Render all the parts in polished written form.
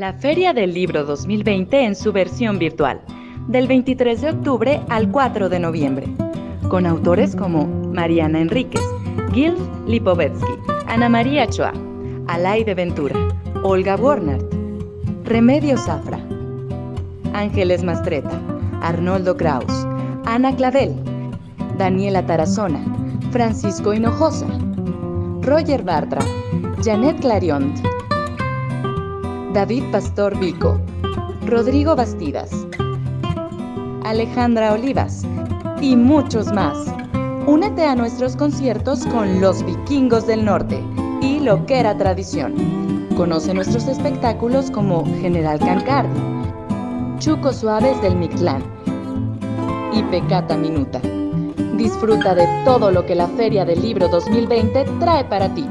La Feria del Libro 2020 en su versión virtual, del 23 de octubre al 4 de noviembre, con autores como Mariana Enríquez, Gil Lipovetsky, Ana María Choa, Alaide Ventura, Olga Bornart, Remedios Zafra, Ángeles Mastretta, Arnoldo Kraus, Ana Clavel, Daniela Tarazona, Francisco Hinojosa, Roger Bartra, Janet Clariont, David Pastor Vico, Rodrigo Bastidas, Alejandra Olivas y muchos más. Únete a nuestros conciertos con Los Vikingos del Norte y Loquera Tradición. Conoce nuestros espectáculos como General Cancardi, Chucos Suaves del Mictlán y Pecata Minuta. Disfruta de todo lo que la Feria del Libro 2020 trae para ti.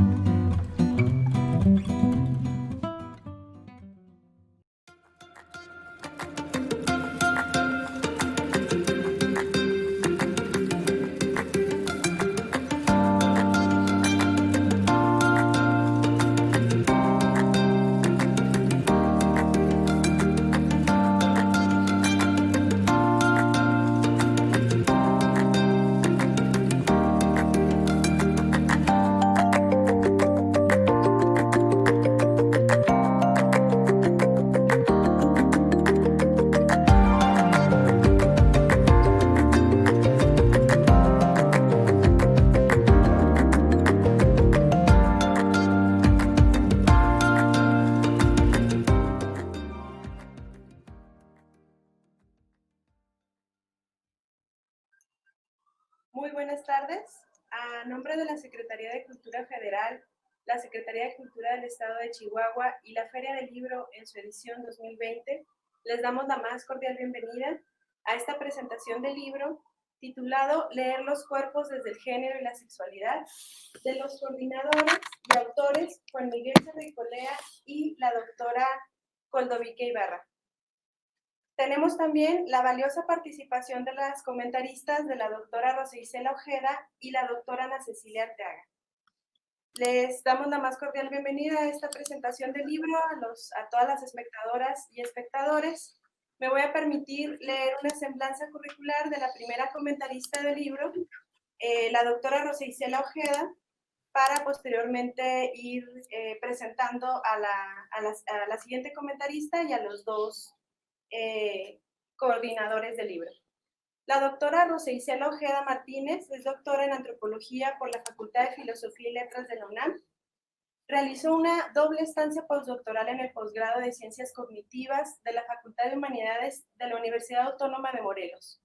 Muy buenas tardes. A nombre de la Secretaría de Cultura Federal, la Secretaría de Cultura del Estado de Chihuahua y la Feria del Libro en su edición 2020, les damos la más cordial bienvenida a esta presentación del libro titulado Leer los cuerpos desde el género y la sexualidad, de los coordinadores y autores Juan Miguel Cerricolea y la doctora Coldovique Ibarra. Tenemos también la valiosa participación de las comentaristas de la doctora Rosa Isela Ojeda y la doctora Ana Cecilia Arteaga. Les damos la más cordial bienvenida a esta presentación del libro a todas las espectadoras y espectadores. Me voy a permitir leer una semblanza curricular de la primera comentarista del libro, la doctora Rosa Isela Ojeda, para posteriormente ir presentando a la siguiente comentarista y a los dos coordinadores del libro. La doctora Rosa Isela Ojeda Martínez es doctora en antropología por la Facultad de Filosofía y Letras de la UNAM. Realizó una doble estancia postdoctoral en el posgrado de Ciencias Cognitivas de la Facultad de Humanidades de la Universidad Autónoma de Morelos.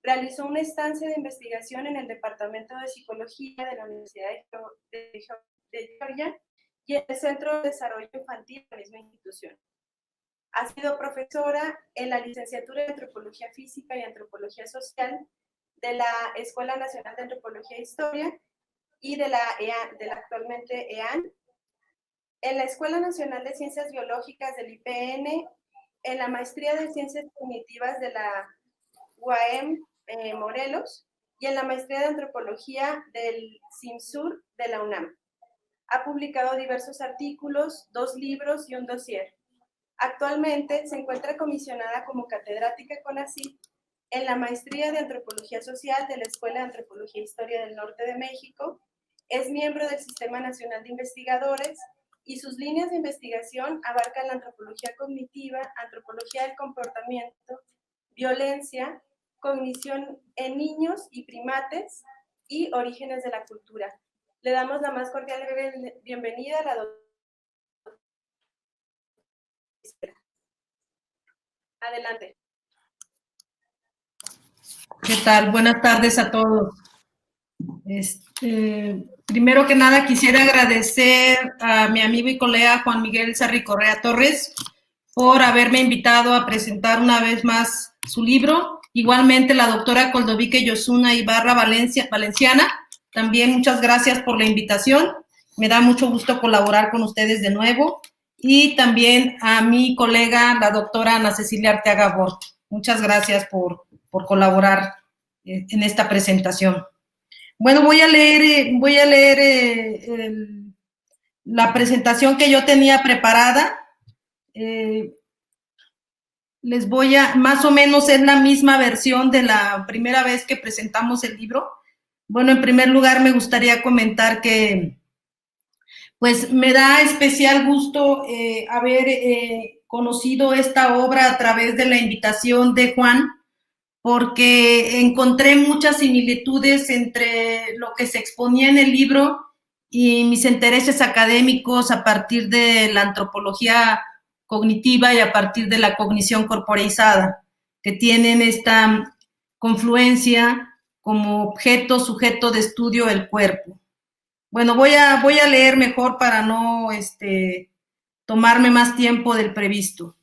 Realizó una estancia de investigación en el Departamento de Psicología de la Universidad de Georgia y en el Centro de Desarrollo Infantil de la misma institución. Ha sido profesora en la licenciatura de Antropología Física y Antropología Social de la Escuela Nacional de Antropología e Historia y de la actualmente EAN, en la Escuela Nacional de Ciencias Biológicas del IPN, en la Maestría de Ciencias Cognitivas de la UAM Morelos y en la Maestría de Antropología del CIMSUR de la UNAM. Ha publicado diversos artículos, 2 libros y un dossier. Actualmente se encuentra comisionada como catedrática CONACYT en la Maestría de Antropología Social de la Escuela de Antropología e Historia del Norte de México, es miembro del Sistema Nacional de Investigadores y sus líneas de investigación abarcan la antropología cognitiva, antropología del comportamiento, violencia, cognición en niños y primates y orígenes de la cultura. Le damos la más cordial bienvenida a la doctora. Adelante. ¿Qué tal? Buenas tardes a todos. Primero que nada quisiera agradecer a mi amigo y colega Juan Miguel Cerricolea Torres por haberme invitado a presentar una vez más su libro. Igualmente la doctora Coldovique Yosuna Ibarra Valenciana, también muchas gracias por la invitación. Me da mucho gusto colaborar con ustedes de nuevo. Y también a mi colega, la doctora Ana Cecilia Arteaga Bort. Muchas gracias por colaborar en esta presentación. Bueno, voy a leer la presentación que yo tenía preparada. les voy a, más o menos es la misma versión de la primera vez que presentamos el libro. Bueno, en primer lugar me gustaría comentar que pues me da especial gusto haber conocido esta obra a través de la invitación de Juan, porque encontré muchas similitudes entre lo que se exponía en el libro y mis intereses académicos a partir de la antropología cognitiva y a partir de la cognición corporeizada, que tienen esta confluencia como objeto, sujeto de estudio del cuerpo. Bueno, voy a leer mejor para no tomarme más tiempo del previsto.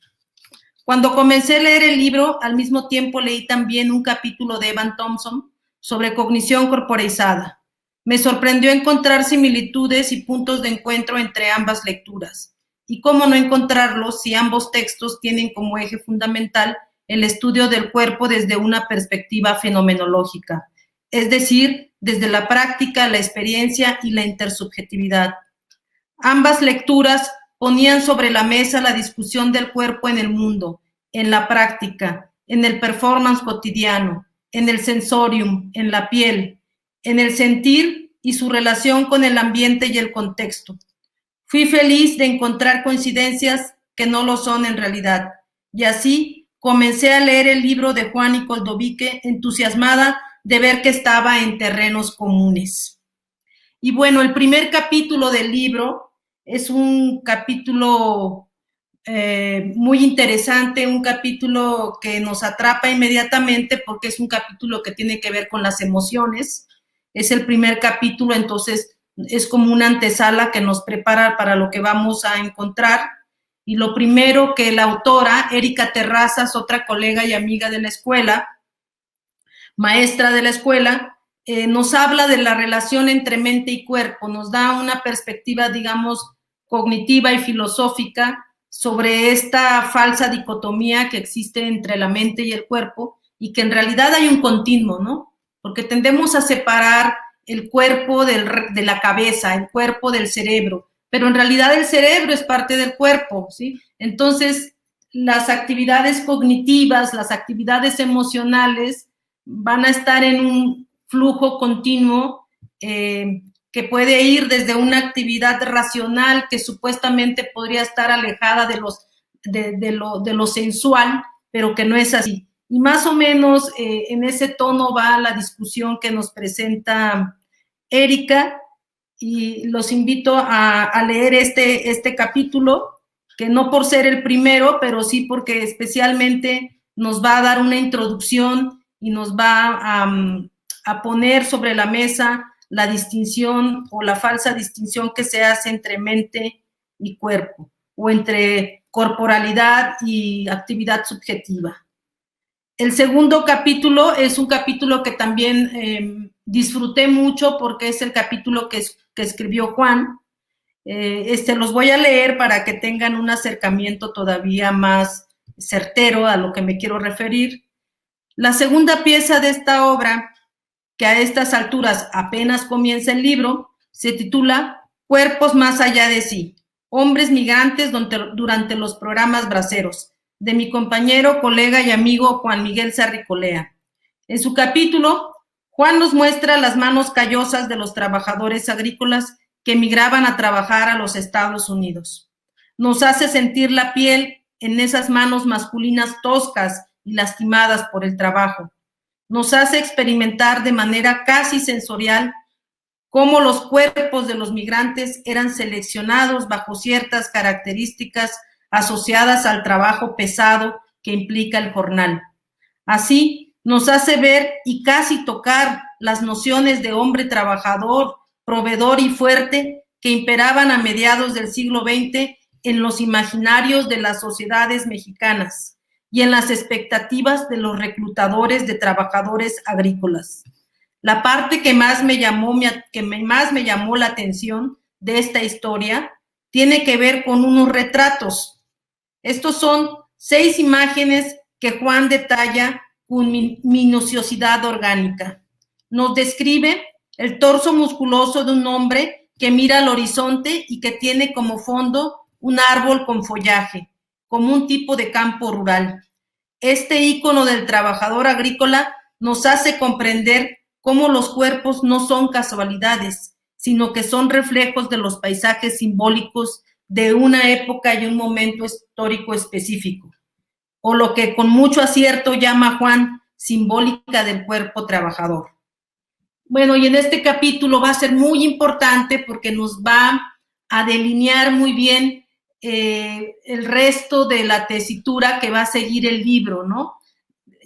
Cuando comencé a leer el libro, al mismo tiempo leí también un capítulo de Evan Thompson sobre cognición corporeizada. Me sorprendió encontrar similitudes y puntos de encuentro entre ambas lecturas. Y cómo no encontrarlos si ambos textos tienen como eje fundamental el estudio del cuerpo desde una perspectiva fenomenológica, es decir, desde la práctica, la experiencia y la intersubjetividad. Ambas lecturas ponían sobre la mesa la discusión del cuerpo en el mundo, en la práctica, en el performance cotidiano, en el sensorium, en la piel, en el sentir y su relación con el ambiente y el contexto. Fui feliz de encontrar coincidencias que no lo son en realidad, y así comencé a leer el libro de Juan y Koldovique, entusiasmada de ver que estaba en terrenos comunes. Y bueno, el primer capítulo del libro es un capítulo muy interesante, un capítulo que nos atrapa inmediatamente porque es un capítulo que tiene que ver con las emociones. Es el primer capítulo, entonces es como una antesala que nos prepara para lo que vamos a encontrar. Y lo primero que la autora, Erika Terrazas, otra colega y amiga de la escuela, maestra de la escuela, nos habla de la relación entre mente y cuerpo, nos da una perspectiva, digamos, cognitiva y filosófica sobre esta falsa dicotomía que existe entre la mente y el cuerpo y que en realidad hay un continuo, ¿no? Porque tendemos a separar el cuerpo de la cabeza, el cuerpo del cerebro, pero en realidad el cerebro es parte del cuerpo, ¿sí? Entonces, las actividades cognitivas, las actividades emocionales van a estar en un flujo continuo que puede ir desde una actividad racional que supuestamente podría estar alejada de lo sensual, pero que no es así. Y más o menos en ese tono va la discusión que nos presenta Erika, y los invito a leer este capítulo, que no por ser el primero, pero sí porque especialmente nos va a dar una introducción y nos va a poner sobre la mesa la distinción o la falsa distinción que se hace entre mente y cuerpo, o entre corporalidad y actividad subjetiva. El segundo capítulo es un capítulo que también disfruté mucho porque es el capítulo que escribió Juan. Los voy a leer para que tengan un acercamiento todavía más certero a lo que me quiero referir. La segunda pieza de esta obra, que a estas alturas apenas comienza el libro, se titula Cuerpos más allá de sí, hombres migrantes durante los programas braceros, de mi compañero, colega y amigo Juan Miguel Sarricolea. En su capítulo, Juan nos muestra las manos callosas de los trabajadores agrícolas que emigraban a trabajar a los Estados Unidos. Nos hace sentir la piel en esas manos masculinas toscas y lastimadas por el trabajo. Nos hace experimentar de manera casi sensorial cómo los cuerpos de los migrantes eran seleccionados bajo ciertas características asociadas al trabajo pesado que implica el jornal. Así, nos hace ver y casi tocar las nociones de hombre trabajador, proveedor y fuerte que imperaban a mediados del siglo XX en los imaginarios de las sociedades mexicanas y en las expectativas de los reclutadores de trabajadores agrícolas. La parte que más me llamó la atención de esta historia tiene que ver con unos retratos. Estos son 6 imágenes que Juan detalla con minuciosidad orgánica. Nos describe el torso musculoso de un hombre que mira al horizonte y que tiene como fondo un árbol con follaje. como un tipo de campo rural. Este ícono del trabajador agrícola nos hace comprender cómo los cuerpos no son casualidades, sino que son reflejos de los paisajes simbólicos de una época y un momento histórico específico, o lo que con mucho acierto llama Juan simbólica del cuerpo trabajador. Bueno, y en este capítulo va a ser muy importante porque nos va a delinear muy bien el resto de la tesitura que va a seguir el libro, ¿no?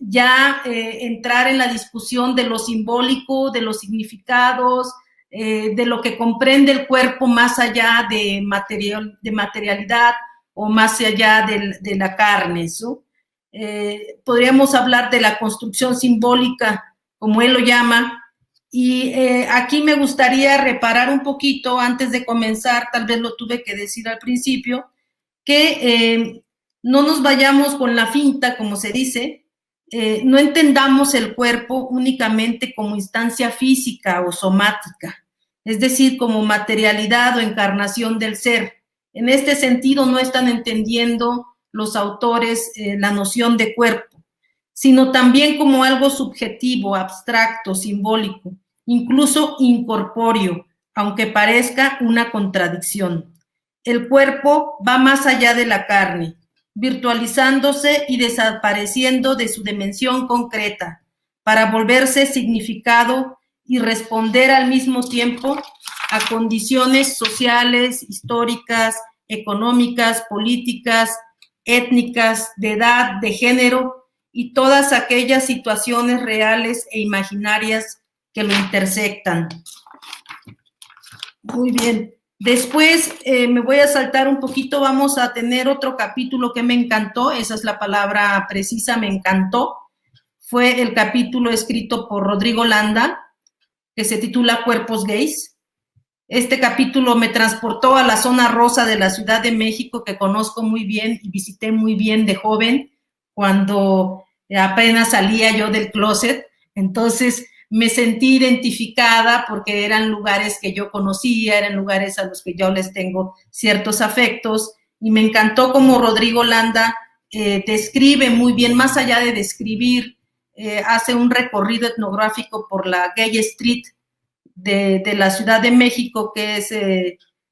Ya entrar en la discusión de lo simbólico, de los significados, de lo que comprende el cuerpo más allá de materialidad o más allá de la carne, ¿no? Podríamos hablar de la construcción simbólica, como él lo llama, y aquí me gustaría reparar un poquito antes de comenzar, tal vez lo tuve que decir al principio, que no nos vayamos con la finta, como se dice, no entendamos el cuerpo únicamente como instancia física o somática, es decir, como materialidad o encarnación del ser. En este sentido no están entendiendo los autores la noción de cuerpo, sino también como algo subjetivo, abstracto, simbólico, incluso incorpóreo, aunque parezca una contradicción. El cuerpo va más allá de la carne, virtualizándose y desapareciendo de su dimensión concreta, para volverse significado y responder al mismo tiempo a condiciones sociales, históricas, económicas, políticas, étnicas, de edad, de género y todas aquellas situaciones reales e imaginarias que lo intersectan. Muy bien. Después me voy a saltar un poquito, vamos a tener otro capítulo que me encantó, esa es la palabra precisa, me encantó. Fue el capítulo escrito por Rodrigo Landa, que se titula Cuerpos Gays. Este capítulo me transportó a la zona rosa de la Ciudad de México, que conozco muy bien y visité muy bien de joven, cuando apenas salía yo del closet. Entonces me sentí identificada porque eran lugares que yo conocía, eran lugares a los que yo les tengo ciertos afectos, y me encantó cómo Rodrigo Landa describe muy bien, más allá de describir, hace un recorrido etnográfico por la Gay Street de la Ciudad de México, que es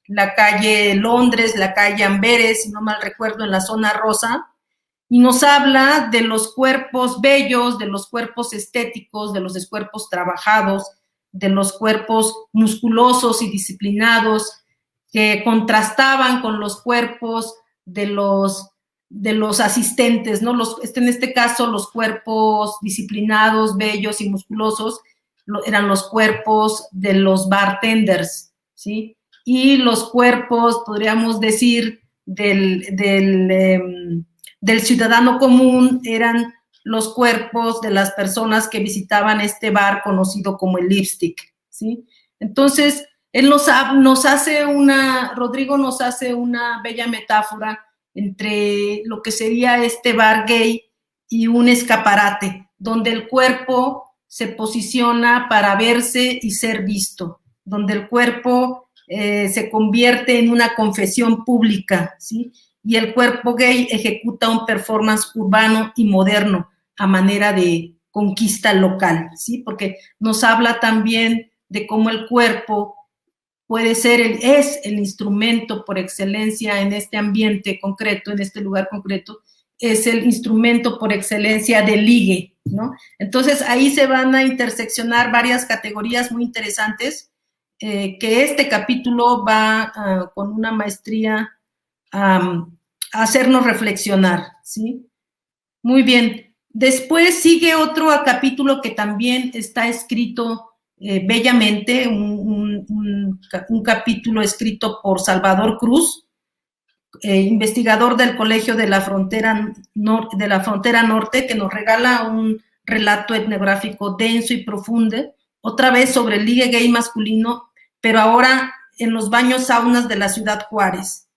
la calle Londres, la calle Amberes, si no mal recuerdo, en la zona rosa, y nos habla de los cuerpos bellos, de los cuerpos estéticos, de los cuerpos trabajados, de los cuerpos musculosos y disciplinados, que contrastaban con los cuerpos de los asistentes, ¿no? En este caso, los cuerpos disciplinados, bellos y musculosos eran los cuerpos de los bartenders, ¿sí? Y los cuerpos, podríamos decir, del ciudadano común eran los cuerpos de las personas que visitaban este bar conocido como el Lipstick, ¿sí? Entonces, Rodrigo nos hace una bella metáfora entre lo que sería este bar gay y un escaparate, donde el cuerpo se posiciona para verse y ser visto, donde el cuerpo se convierte en una confesión pública, ¿sí? Y el cuerpo gay ejecuta un performance urbano y moderno a manera de conquista local, ¿sí? Porque nos habla también de cómo el cuerpo puede ser, es el instrumento por excelencia en este ambiente concreto, en este lugar concreto, es el instrumento por excelencia de ligue, ¿no? Entonces ahí se van a interseccionar varias categorías muy interesantes, que este capítulo va con una maestría a hacernos reflexionar, ¿sí? Muy bien. Después sigue otro capítulo que también está escrito bellamente, un capítulo escrito por Salvador Cruz, investigador del Colegio de la Frontera Norte, que nos regala un relato etnográfico denso y profundo, otra vez sobre el ligue gay masculino, pero ahora en los baños saunas de la ciudad Juárez.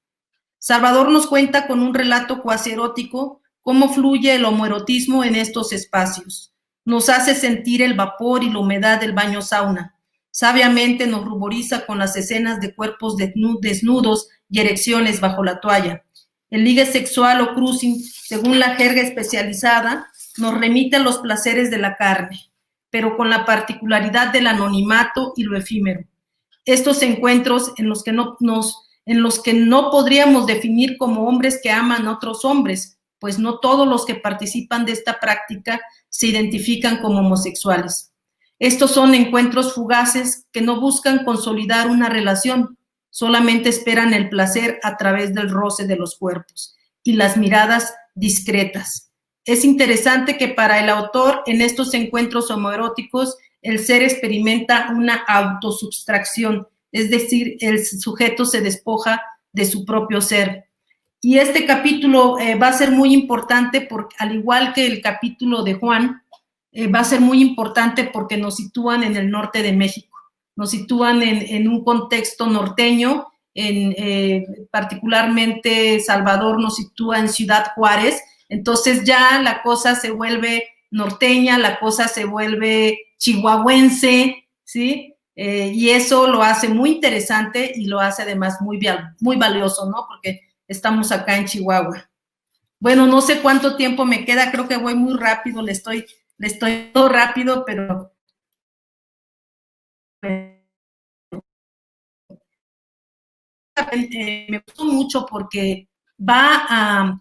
Salvador nos cuenta con un relato cuasi erótico cómo fluye el homoerotismo en estos espacios. Nos hace sentir el vapor y la humedad del baño sauna. Sabiamente nos ruboriza con las escenas de cuerpos desnudos y erecciones bajo la toalla. El ligue sexual o cruising, según la jerga especializada, nos remite a los placeres de la carne, pero con la particularidad del anonimato y lo efímero. Estos encuentros en los que no podríamos definir como hombres que aman a otros hombres, pues no todos los que participan de esta práctica se identifican como homosexuales. Estos son encuentros fugaces que no buscan consolidar una relación, solamente esperan el placer a través del roce de los cuerpos y las miradas discretas. Es interesante que para el autor, en estos encuentros homoeróticos, el ser experimenta una autosubstracción, es decir, el sujeto se despoja de su propio ser. Y este capítulo va a ser muy importante, porque, al igual que el capítulo de Juan, va a ser muy importante porque nos sitúan en el norte de México, nos sitúan en un contexto norteño, particularmente Salvador nos sitúa en Ciudad Juárez. Entonces ya la cosa se vuelve norteña, la cosa se vuelve chihuahuense, ¿sí? Y eso lo hace muy interesante y lo hace además muy valioso, ¿no? Porque estamos acá en Chihuahua. Bueno, no sé cuánto tiempo me queda, creo que voy muy rápido, le estoy todo rápido, pero me gustó mucho porque va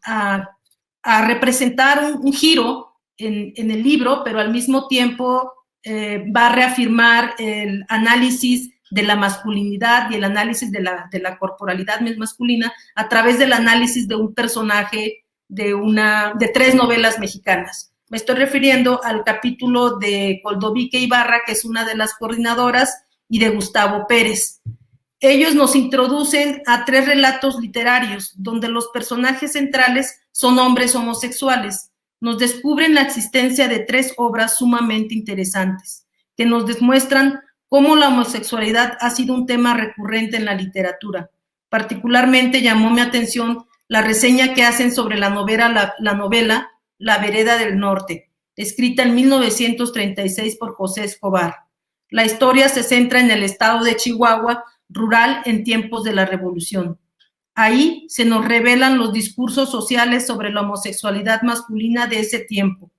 a representar un giro en el libro, pero al mismo tiempo va a reafirmar el análisis de la masculinidad y el análisis de la corporalidad masculina a través del análisis de un personaje de 3 novelas mexicanas. Me estoy refiriendo al capítulo de Coldovique Ibarra, que es una de las coordinadoras, y de Gustavo Pérez. Ellos nos introducen a 3 relatos literarios, donde los personajes centrales son hombres homosexuales. Nos descubren la existencia de 3 obras sumamente interesantes, que nos demuestran cómo la homosexualidad ha sido un tema recurrente en la literatura. Particularmente llamó mi atención la reseña que hacen sobre la novela La Vereda del Norte, escrita en 1936 por José Escobar. La historia se centra en el estado de Chihuahua, rural en tiempos de la Revolución. Ahí se nos revelan los discursos sociales sobre la homosexualidad masculina de ese tiempo.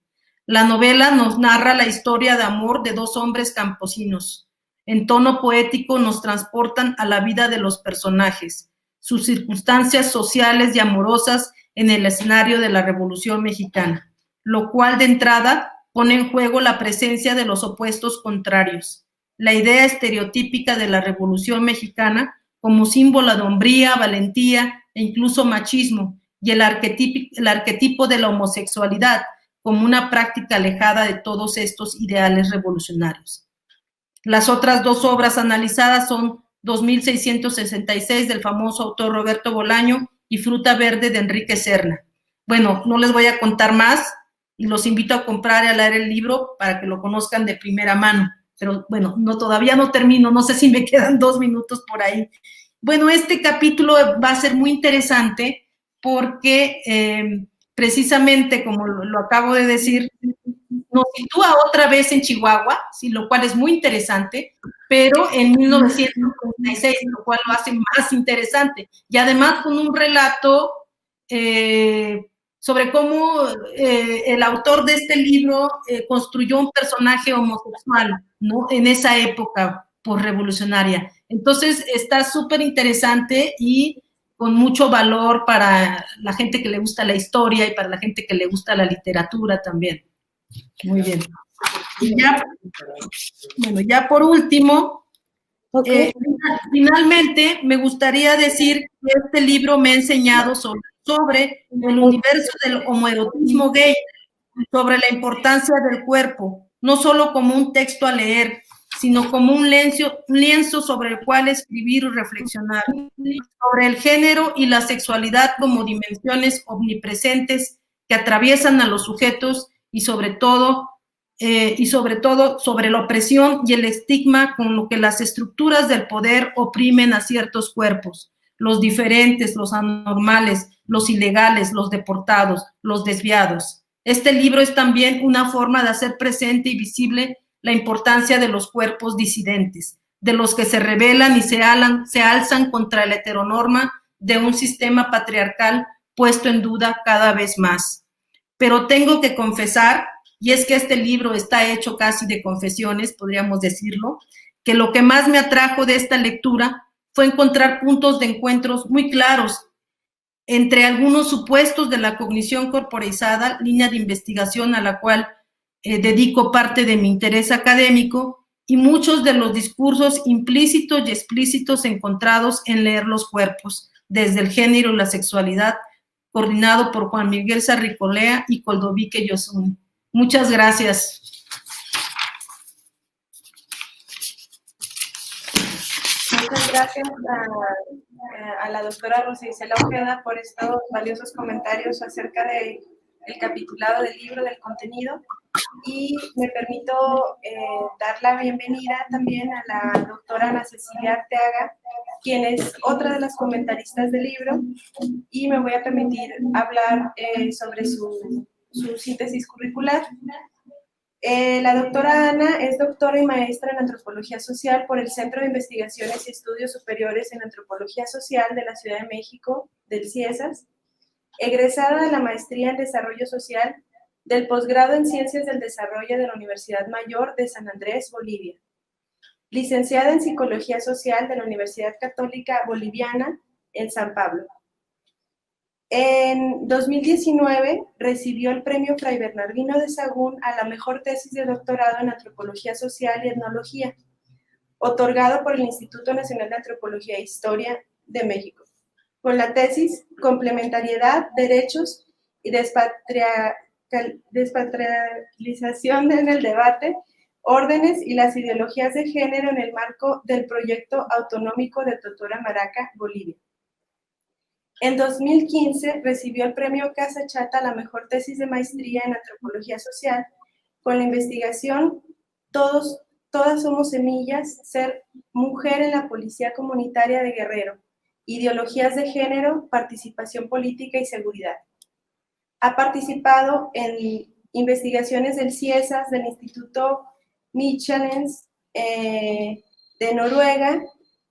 La novela nos narra la historia de amor de 2 hombres campesinos. En tono poético nos transportan a la vida de los personajes, sus circunstancias sociales y amorosas en el escenario de la Revolución Mexicana, lo cual de entrada pone en juego la presencia de los opuestos contrarios. La idea estereotípica de la Revolución Mexicana como símbolo de hombría, valentía e incluso machismo, y el arquetipo de la homosexualidad como una práctica alejada de todos estos ideales revolucionarios. Las otras 2 obras analizadas son 2666 del famoso autor Roberto Bolaño y Fruta Verde de Enrique Serna. Bueno, no les voy a contar más y los invito a comprar y a leer el libro para que lo conozcan de primera mano. Pero bueno, todavía no termino, no sé si me quedan 2 minutos por ahí. Bueno, este capítulo va a ser muy interesante porque precisamente, como lo acabo de decir, nos sitúa otra vez en Chihuahua, ¿sí? Lo cual es muy interesante, pero en 1936, lo cual lo hace más interesante. Y además con un relato sobre cómo el autor de este libro construyó un personaje homosexual, ¿no? En esa época posrevolucionaria. Entonces está súper interesante y con mucho valor para la gente que le gusta la historia y para la gente que le gusta la literatura también. Muy bien. Y ya por último, finalmente me gustaría decir que este libro me ha enseñado sobre el universo del homoerotismo gay, sobre la importancia del cuerpo, no solo como un texto a leer, sino como un lienzo sobre el cual escribir y reflexionar, sobre el género y la sexualidad como dimensiones omnipresentes que atraviesan a los sujetos y sobre todo sobre la opresión y el estigma con lo que las estructuras del poder oprimen a ciertos cuerpos, los diferentes, los anormales, los ilegales, los deportados, los desviados. Este libro es también una forma de hacer presente y visible la importancia de los cuerpos disidentes, de los que se rebelan y se alzan contra la heteronorma de un sistema patriarcal puesto en duda cada vez más. Pero tengo que confesar, y es que este libro está hecho casi de confesiones, podríamos decirlo, que lo que más me atrajo de esta lectura fue encontrar puntos de encuentros muy claros entre algunos supuestos de la cognición corporizada, línea de investigación a la cual dedico parte de mi interés académico, y muchos de los discursos implícitos y explícitos encontrados en leer los cuerpos, desde el género y la sexualidad, coordinado por Juan Miguel Sarricolea y Coldovique Yosune. Muchas gracias. Muchas gracias a la doctora Rosa Isela Ojeda por estos valiosos comentarios acerca del capitulado del libro, del contenido. Y me permito dar la bienvenida también a la doctora Ana Cecilia Arteaga, quien es otra de las comentaristas del libro, y me voy a permitir hablar sobre su síntesis curricular. La doctora Ana es doctora y maestra en Antropología Social por el Centro de Investigaciones y Estudios Superiores en Antropología Social de la Ciudad de México, del CIESAS, egresada de la Maestría en Desarrollo Social del posgrado en Ciencias del Desarrollo de la Universidad Mayor de San Andrés, Bolivia, licenciada en Psicología Social de la Universidad Católica Boliviana en San Pablo. En 2019 recibió el premio Fray Bernardino de Sahagún a la mejor tesis de doctorado en Antropología Social y Etnología, otorgado por el Instituto Nacional de Antropología e Historia de México, con la tesis Complementariedad, Derechos y Despatrialización en el debate, órdenes y las ideologías de género en el marco del proyecto autonómico de Totora Maraca, Bolivia. En 2015 recibió el premio Casa Chata a la mejor tesis de maestría en Antropología Social con la investigación Todas somos semillas, ser mujer en la Policía Comunitaria de Guerrero, ideologías de género, participación política y seguridad. Ha participado en investigaciones del CIESAS, del Instituto Michelens de Noruega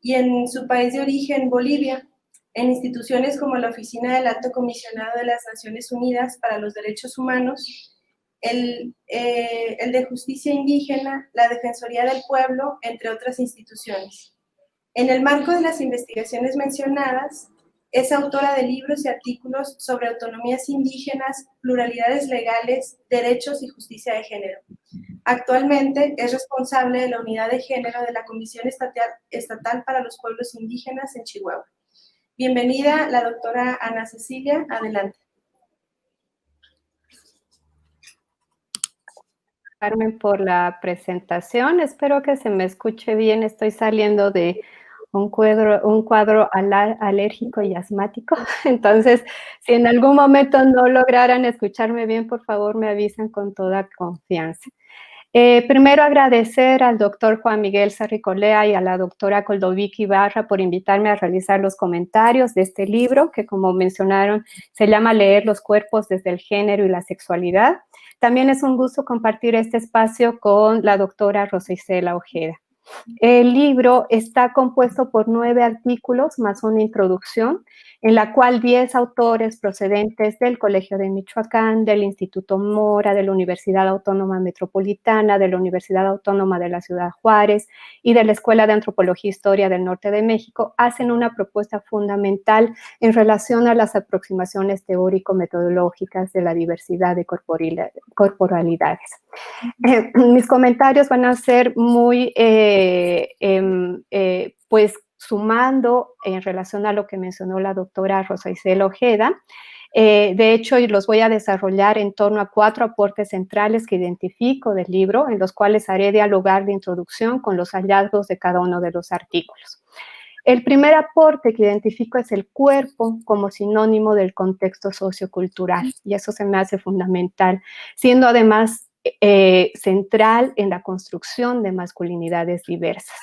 y en su país de origen, Bolivia, en instituciones como la Oficina del Alto Comisionado de las Naciones Unidas para los Derechos Humanos, el de Justicia Indígena, la Defensoría del Pueblo, entre otras instituciones. En el marco de las investigaciones mencionadas, es autora de libros y artículos sobre autonomías indígenas, pluralidades legales, derechos y justicia de género. Actualmente es responsable de la Unidad de Género de la Comisión Estatal para los Pueblos Indígenas en Chihuahua. Bienvenida, la doctora Ana Cecilia. Adelante. Carmen, por la presentación. Espero que se me escuche bien. Estoy saliendo de un cuadro alérgico y asmático. Entonces, si en algún momento no lograran escucharme bien, por favor me avisan con toda confianza. Primero agradecer al doctor Juan Miguel Sarricolea y a la doctora Coldovique Ibarra por invitarme a realizar los comentarios de este libro, que como mencionaron, se llama Leer los cuerpos desde el género y la sexualidad. También es un gusto compartir este espacio con la doctora Rosa Isela Ojeda. El libro está compuesto por 9 artículos más una introducción, en la cual 10 autores procedentes del Colegio de Michoacán, del Instituto Mora, de la Universidad Autónoma Metropolitana, de la Universidad Autónoma de la Ciudad Juárez y de la Escuela de Antropología e Historia del Norte de México hacen una propuesta fundamental en relación a las aproximaciones teórico-metodológicas de la diversidad de corporalidades. Mis comentarios van a ser muy, pues, sumando en relación a lo que mencionó la doctora Rosa Isela Ojeda. De hecho, los voy a desarrollar en torno a 4 aportes centrales que identifico del libro, en los cuales haré dialogar de introducción con los hallazgos de cada uno de los artículos. El primer aporte que identifico es el cuerpo como sinónimo del contexto sociocultural, y eso se me hace fundamental, siendo además central en la construcción de masculinidades diversas.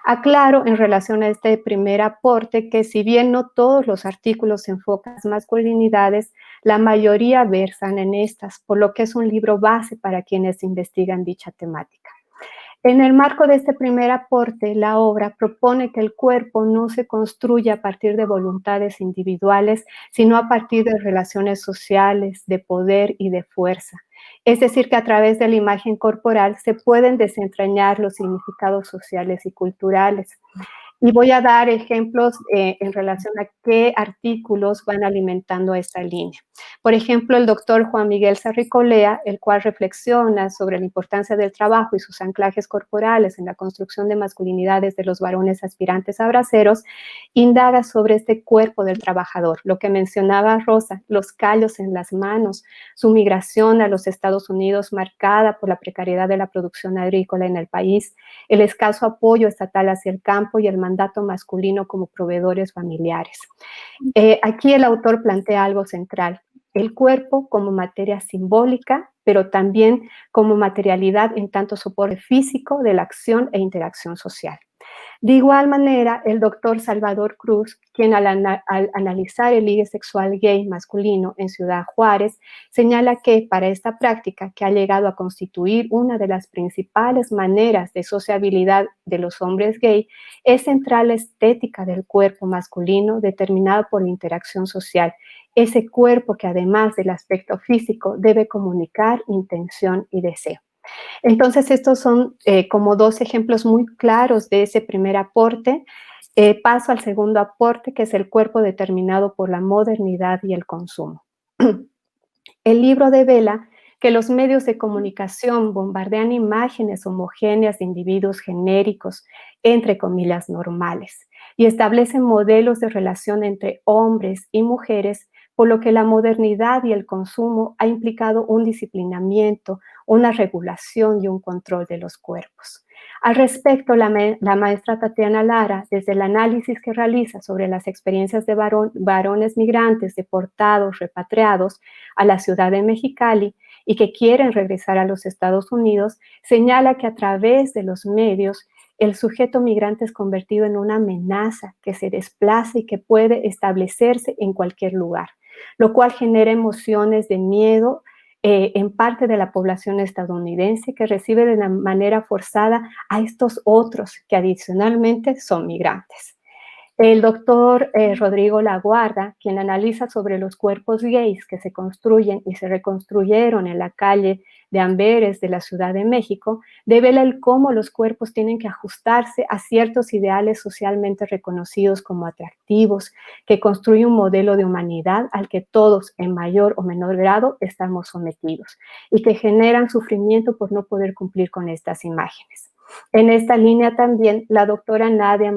Aclaro en relación a este primer aporte que si bien no todos los artículos se enfocan en las masculinidades, la mayoría versan en estas, por lo que es un libro base para quienes investigan dicha temática. En el marco de este primer aporte, la obra propone que el cuerpo no se construya a partir de voluntades individuales, sino a partir de relaciones sociales, de poder y de fuerza. Es decir, que a través de la imagen corporal se pueden desentrañar los significados sociales y culturales. Y voy a dar ejemplos en relación a qué artículos van alimentando esta línea. Por ejemplo, el doctor Juan Miguel Sarricolea, el cual reflexiona sobre la importancia del trabajo y sus anclajes corporales en la construcción de masculinidades de los varones aspirantes a braceros, indaga sobre este cuerpo del trabajador, lo que mencionaba Rosa, los callos en las manos, su migración a los Estados Unidos marcada por la precariedad de la producción agrícola en el país, el escaso apoyo estatal hacia el campo y el mandato masculino como proveedores familiares. Aquí el autor plantea algo central, el cuerpo como materia simbólica, pero también como materialidad en tanto soporte físico de la acción e interacción social. De igual manera, el doctor Salvador Cruz, quien al analizar el ligue sexual gay masculino en Ciudad Juárez, señala que para esta práctica, que ha llegado a constituir una de las principales maneras de sociabilidad de los hombres gay, es central la estética del cuerpo masculino determinada por la interacción social, ese cuerpo que además del aspecto físico debe comunicar intención y deseo. Entonces, estos son como dos ejemplos muy claros de ese primer aporte. Paso al segundo aporte, que es el cuerpo determinado por la modernidad y el consumo. El libro devela que los medios de comunicación bombardean imágenes homogéneas de individuos genéricos, entre comillas, normales, y establecen modelos de relación entre hombres y mujeres, por lo que la modernidad y el consumo ha implicado un disciplinamiento, una regulación y un control de los cuerpos. Al respecto, la maestra Tatiana Lara, desde el análisis que realiza sobre las experiencias de varones migrantes deportados, repatriados a la ciudad de Mexicali y que quieren regresar a los Estados Unidos, señala que a través de los medios el sujeto migrante es convertido en una amenaza que se desplaza y que puede establecerse en cualquier lugar, lo cual genera emociones de miedo en parte de la población estadounidense que recibe de una manera forzada a estos otros que adicionalmente son migrantes. El doctor Rodrigo Laguarda, quien analiza sobre los cuerpos gays que se construyen y se reconstruyeron en la calle de Amberes de la Ciudad de México, devela el cómo los cuerpos tienen que ajustarse a ciertos ideales socialmente reconocidos como atractivos, que construyen un modelo de humanidad al que todos, en mayor o menor grado, estamos sometidos y que generan sufrimiento por no poder cumplir con estas imágenes. En esta línea también, la doctora Nadia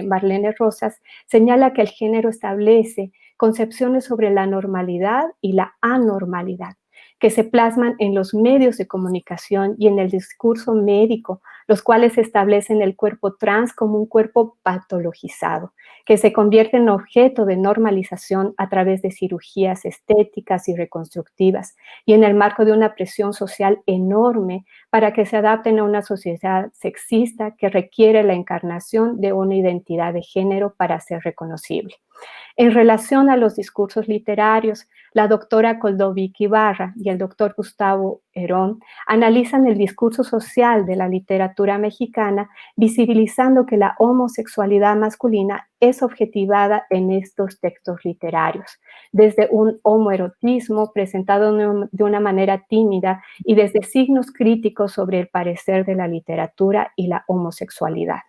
Marlene Rosas señala que el género establece concepciones sobre la normalidad y la anormalidad, que se plasman en los medios de comunicación y en el discurso médico, los cuales establecen el cuerpo trans como un cuerpo patologizado, que se convierte en objeto de normalización a través de cirugías estéticas y reconstructivas, y en el marco de una presión social enorme para que se adapten a una sociedad sexista que requiere la encarnación de una identidad de género para ser reconocible. En relación a los discursos literarios, la doctora Koldovic Ibarra y el doctor Gustavo Herón analizan el discurso social de la literatura mexicana, visibilizando que la homosexualidad masculina es objetivada en estos textos literarios, desde un homoerotismo presentado de una manera tímida y desde signos críticos sobre el parecer de la literatura y la homosexualidad.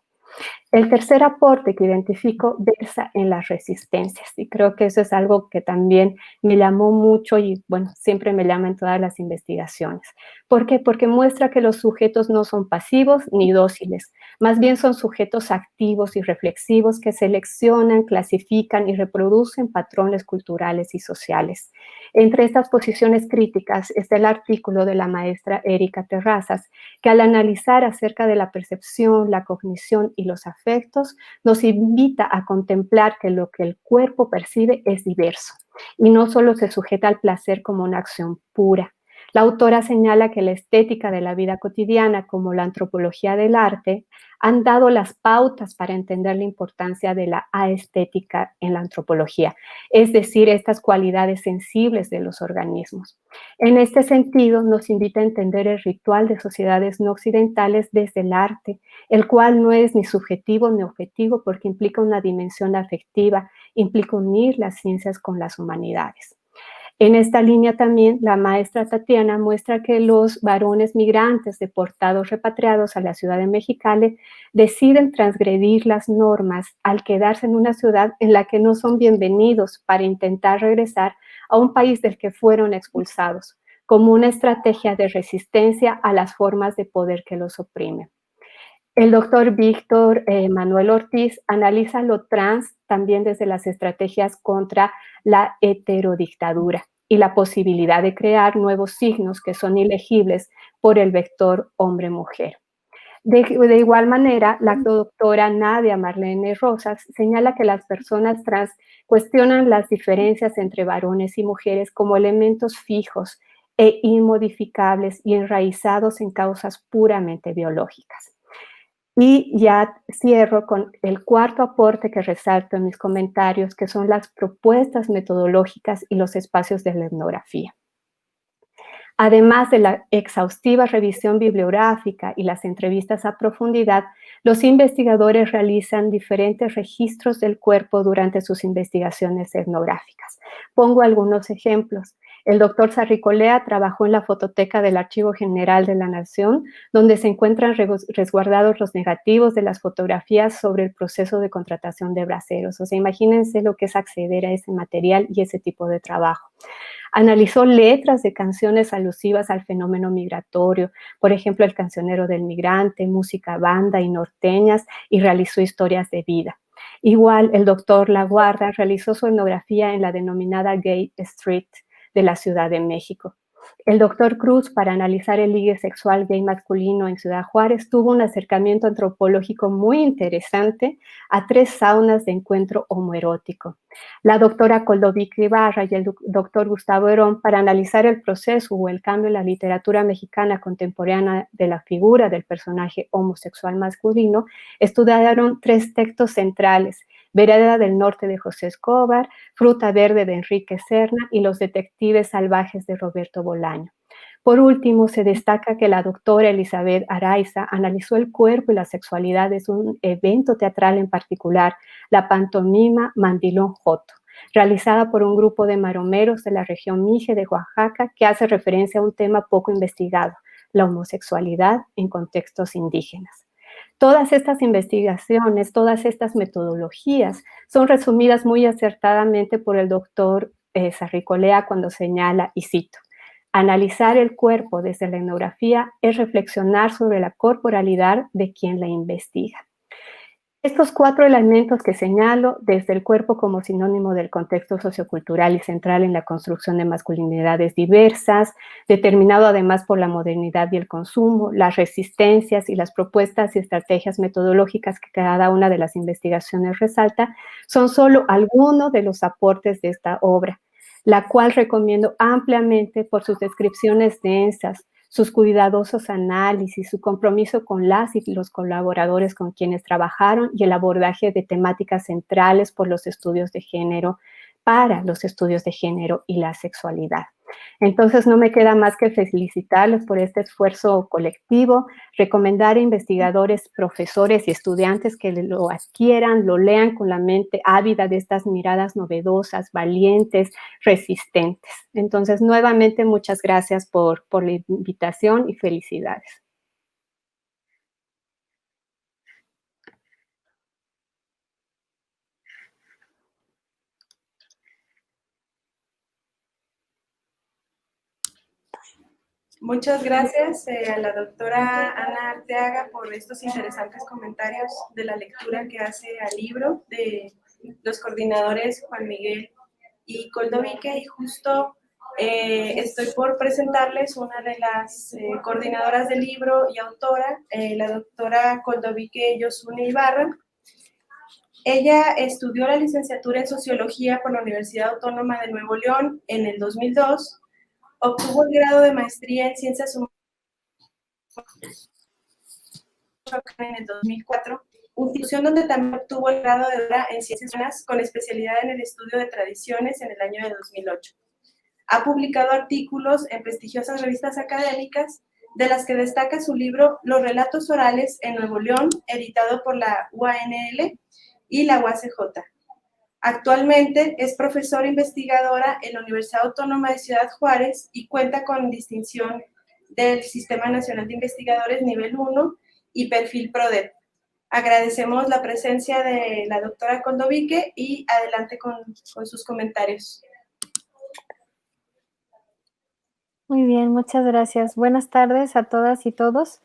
El tercer aporte que identifico versa en las resistencias, y creo que eso es algo que también me llamó mucho y, bueno, siempre me llama en todas las investigaciones. ¿Por qué? Porque muestra que los sujetos no son pasivos ni dóciles, más bien son sujetos activos y reflexivos que seleccionan, clasifican y reproducen patrones culturales y sociales. Entre estas posiciones críticas está el artículo de la maestra Erika Terrazas, que al analizar acerca de la percepción, la cognición y los afectos, nos invita a contemplar que lo que el cuerpo percibe es diverso y no solo se sujeta al placer como una acción pura. La autora señala que la estética de la vida cotidiana, como la antropología del arte, han dado las pautas para entender la importancia de la aestética en la antropología, es decir, estas cualidades sensibles de los organismos. En este sentido, nos invita a entender el ritual de sociedades no occidentales desde el arte, el cual no es ni subjetivo ni objetivo porque implica una dimensión afectiva, implica unir las ciencias con las humanidades. En esta línea también la maestra Tatiana muestra que los varones migrantes deportados repatriados a la ciudad de Mexicali deciden transgredir las normas al quedarse en una ciudad en la que no son bienvenidos para intentar regresar a un país del que fueron expulsados, como una estrategia de resistencia a las formas de poder que los oprimen. El doctor Víctor Manuel Ortiz analiza lo trans también desde las estrategias contra la heterodictadura y la posibilidad de crear nuevos signos que son ilegibles por el vector hombre-mujer. De igual manera, la doctora Nadia Marlene Rosas señala que las personas trans cuestionan las diferencias entre varones y mujeres como elementos fijos e inmodificables y enraizados en causas puramente biológicas. Y ya cierro con el cuarto aporte que resalto en mis comentarios, que son las propuestas metodológicas y los espacios de la etnografía. Además de la exhaustiva revisión bibliográfica y las entrevistas a profundidad, los investigadores realizan diferentes registros del cuerpo durante sus investigaciones etnográficas. Pongo algunos ejemplos. El doctor Sarricolea trabajó en la fototeca del Archivo General de la Nación, donde se encuentran resguardados los negativos de las fotografías sobre el proceso de contratación de braceros. O sea, imagínense lo que es acceder a ese material y ese tipo de trabajo. Analizó letras de canciones alusivas al fenómeno migratorio, por ejemplo, El cancionero del migrante, música banda y norteñas, y realizó historias de vida. Igual, el doctor Laguarda realizó su etnografía en la denominada Gay Street de la Ciudad de México. El doctor Cruz, para analizar el ligue sexual gay masculino en Ciudad Juárez, tuvo un acercamiento antropológico muy interesante a 3 saunas de encuentro homoerótico. La doctora Coldovica Ibarra y el doctor Gustavo Herón, para analizar el proceso o el cambio en la literatura mexicana contemporánea de la figura del personaje homosexual masculino, estudiaron 3 textos centrales: Vereda del Norte de José Escobar, Fruta Verde de Enrique Serna y Los Detectives Salvajes de Roberto Bolaño. Por último, se destaca que la doctora Elizabeth Araiza analizó el cuerpo y la sexualidad de un evento teatral en particular, la pantomima Mandilón Joto, realizada por un grupo de maromeros de la región Mije de Oaxaca, que hace referencia a un tema poco investigado, la homosexualidad en contextos indígenas. Todas estas investigaciones, todas estas metodologías son resumidas muy acertadamente por el doctor Sarricolea cuando señala, y cito: analizar el cuerpo desde la etnografía es reflexionar sobre la corporalidad de quien la investiga. Estos 4 elementos que señalo, desde el cuerpo como sinónimo del contexto sociocultural y central en la construcción de masculinidades diversas, determinado además por la modernidad y el consumo, las resistencias y las propuestas y estrategias metodológicas que cada una de las investigaciones resalta, son solo algunos de los aportes de esta obra, la cual recomiendo ampliamente por sus descripciones densas, sus cuidadosos análisis, su compromiso con las y los colaboradores con quienes trabajaron y el abordaje de temáticas centrales por los estudios de género, para los estudios de género y la sexualidad. Entonces, no me queda más que felicitarles por este esfuerzo colectivo, recomendar a investigadores, profesores y estudiantes que lo adquieran, lo lean con la mente ávida de estas miradas novedosas, valientes, resistentes. Entonces, nuevamente, muchas gracias por la invitación y felicidades. Muchas gracias a la doctora Ana Arteaga por estos interesantes comentarios de la lectura que hace al libro de los coordinadores Juan Miguel y Coldovique, y justo estoy por presentarles una de las coordinadoras del libro y autora, la doctora Coldovique Yosune Ibarra. Ella estudió la licenciatura en Sociología por la Universidad Autónoma de Nuevo León en el 2002, Obtuvo el grado de maestría en Ciencias Humanas en el 2004, institución donde también obtuvo el grado de doctora en Ciencias Humanas con especialidad en el estudio de tradiciones en el año de 2008. Ha publicado artículos en prestigiosas revistas académicas, de las que destaca su libro Los relatos orales en Nuevo León, editado por la UANL y la UACJ. Actualmente es profesora investigadora en la Universidad Autónoma de Ciudad Juárez y cuenta con distinción del Sistema Nacional de Investigadores Nivel 1 y perfil PRODEP. Agradecemos la presencia de la doctora Condovique y adelante con sus comentarios. Muy bien, muchas gracias. Buenas tardes a todas y todos,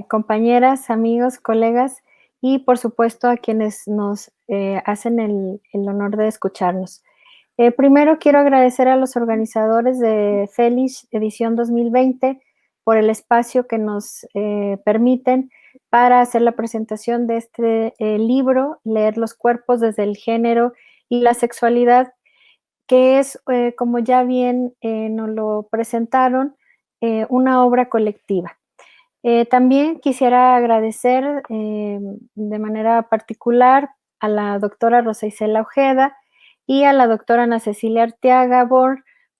compañeras, amigos, colegas y por supuesto a quienes nos hacen el honor de escucharnos. Primero quiero agradecer a los organizadores de FELISH edición 2020 por el espacio que nos permiten para hacer la presentación de este libro, Leer los cuerpos desde el género y la sexualidad, que es, como ya bien nos lo presentaron, una obra colectiva. También quisiera agradecer de manera particular a la doctora Rosa Isela Ojeda y a la doctora Ana Cecilia Arteaga